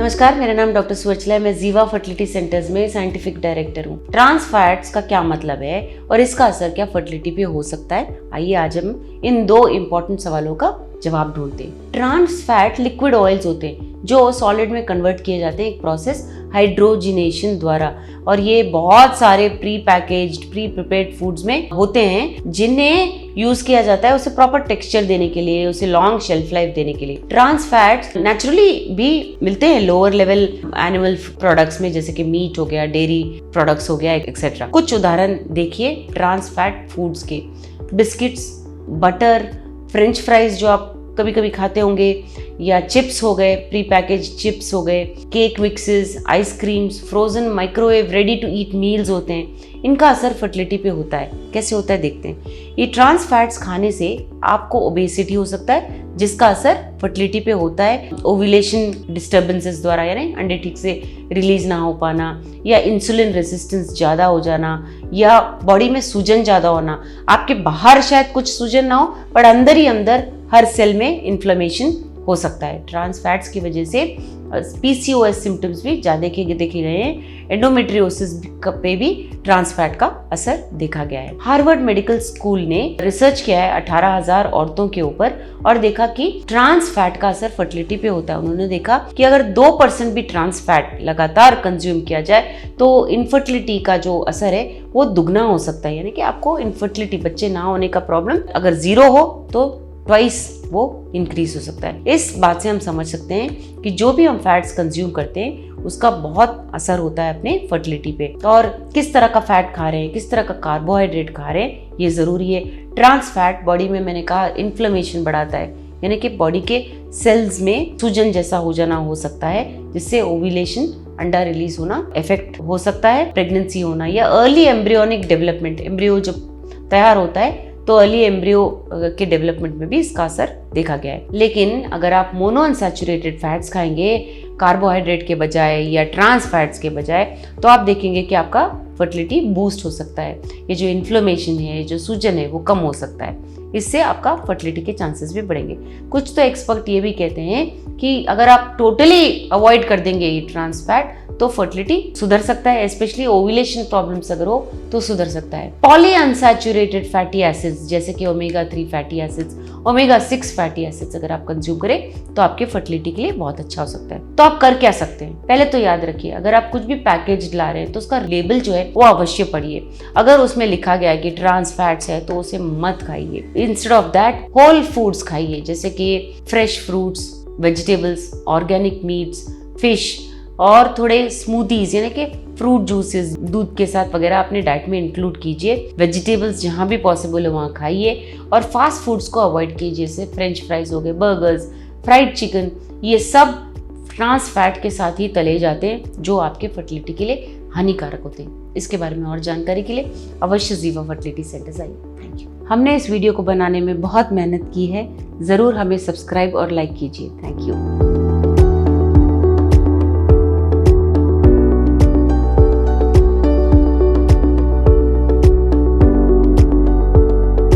नमस्कार, मेरा नाम डॉक्टर सुवचला है। मैं जीवा फर्टिलिटी सेंटर्स में साइंटिफिक डायरेक्टर हूँ। ट्रांस फैट्स का क्या मतलब है और इसका असर क्या फर्टिलिटी पे हो सकता है, आइए आज हम इन दो इम्पोर्टेंट सवालों का जवाब ढूंढते हैं। ट्रांस फैट लिक्विड ऑयल्स होते हैं जो सॉलिड में कन्वर्ट किए जाते हैं एक प्रोसेस हाइड्रोजिनेशन द्वारा, और ये बहुत सारे pre packaged pre prepared foods में होते हैं जिन्हें यूज किया जाता है उसे प्रॉपर टेक्सचर देने के लिए, उसे लॉन्ग शेल्फ लाइफ देने के लिए। ट्रांस फैट्स नेचुरली भी मिलते हैं लोअर लेवल एनिमल प्रोडक्ट्स में, जैसे कि मीट हो गया, डेयरी प्रोडक्ट्स हो गया, एक्सेट्रा। कुछ उदाहरण देखिए ट्रांस फैट फूड्स के। बिस्किट्स, बटर, फ्रेंच फ्राइज जो आप कभी कभी खाते होंगे, या चिप्स हो गए, प्री पैकेज चिप्स हो गए, cake mixes, ice creams, frozen microwave ready to eat meals होते हैं। इनका असर फर्टिलिटी पे होता है। कैसे होता है देखते हैं। ये ट्रांस फैट्स खाने से आपको ओबेसिटी हो सकता है जिसका असर फर्टिलिटी पे होता है। ओव्यूलेशन डिस्टर्बेंसेस द्वारा, यानी अंडे ठीक से रिलीज ना हो पाना, या इंसुलिन रेजिस्टेंस ज़्यादा हो जाना, या बॉडी में सूजन ज़्यादा होना। आपके बाहर शायद कुछ सूजन ना हो पर अंदर ही अंदर हर सेल में इन्फ्लेमेशन हो सकता है। ट्रांस फैट्स की वजह से PCOS सिम्टम्स भी ज़्यादा देखे गए हैं। एंडोमेट्रियोसिस पे भी ट्रांस फैट का असर देखा गया है। हार्वर्ड मेडिकल स्कूल ने रिसर्च किया है 18,000 औरतों के ऊपर और देखा कि ट्रांस फैट का असर फर्टिलिटी पे होता है। उन्होंने देखा कि अगर 2% भी ट्रांस फैट लगातार कंज्यूम किया जाए तो इनफर्टिलिटी का जो असर है वो दुगना हो सकता है, यानी कि आपको इनफर्टिलिटी, बच्चे ना होने का प्रॉब्लम अगर 0 हो तो ट्वाइस वो इंक्रीज हो सकता है। इस बात से हम समझ सकते हैं कि जो भी हम फैट्स कंज्यूम करते हैं उसका बहुत असर होता है अपने फर्टिलिटी पे। और किस तरह का फैट खा रहे हैं, किस तरह का कार्बोहाइड्रेट खा रहे हैं, ये जरूरी है। ट्रांस फैट बॉडी में, मैंने कहा, इन्फ्लेमेशन बढ़ाता है, यानी कि बॉडी के सेल्स में सूजन जैसा हो जाना हो सकता है, जिससे ओव्यूलेशन, अंडा रिलीज होना इफेक्ट हो सकता है, प्रेगनेंसी होना, या अर्ली एम्ब्रियोनिक डेवलपमेंट, एम्ब्रियो जब तैयार होता है तो अर्ली एम्ब्रियो के डेवलपमेंट में भी इसका असर देखा गया है। लेकिन अगर आप मोनो अनसैचुरेटेड फैट्स खाएंगे कार्बोहाइड्रेट के बजाय या ट्रांस फैट्स के बजाय, तो आप देखेंगे कि आपका फर्टिलिटी बूस्ट हो सकता है। ये जो इन्फ्लेमेशन है, जो सूजन है, वो कम हो सकता है। इससे आपका फर्टिलिटी के चांसेस भी बढ़ेंगे। कुछ तो एक्सपर्ट ये भी कहते हैं कि अगर आप टोटली अवॉइड कर देंगे ये ट्रांस फैट तो फर्टिलिटी सुधर सकता है, स्पेशली ओव्यूलेशन प्रॉब्लम्स अगर हो तो सुधर सकता है। पॉली अनसैचुरेटेड फैटी एसिड्स जैसे कि omega 3 fatty acids, omega 6 fatty acids अगर आप कंज्यूम करें तो आपके फर्टिलिटी के लिए बहुत अच्छा हो सकता है। तो आप कर क्या सकते हैं? पहले तो याद रखिए, अगर आप कुछ भी पैकेज ला रहे हैं तो उसका लेबल जो है वो अवश्य पढ़िए। अगर उसमें लिखा गया है कि ट्रांस फैट्स है तो उसे मत खाइए। Instead of that whole foods खाइए, जैसे कि fresh fruits, vegetables, organic meats, fish, और थोड़े स्मूदीज यानी कि फ्रूट जूसेस दूध के साथ वगैरह अपने डाइट में इंक्लूड कीजिए। वेजिटेबल्स जहाँ भी पॉसिबल है वहाँ खाइए, और फास्ट फूड्स को अवॉइड कीजिए, जैसे फ्रेंच फ्राइज हो गए, बर्गर्स, फ्राइड चिकन, ये सब ट्रांस फैट के साथ ही तले जाते हैं जो आपके फर्टिलिटी के लिए हानिकारक होते हैं। इसके बारे में और जानकारी के लिए अवश्य जीवा फर्टिलिटी सेंटर्स आइए। Thank you. हमने इस वीडियो को बनाने में बहुत मेहनत की है, ज़रूर हमें सब्सक्राइब और लाइक कीजिए। Thank you.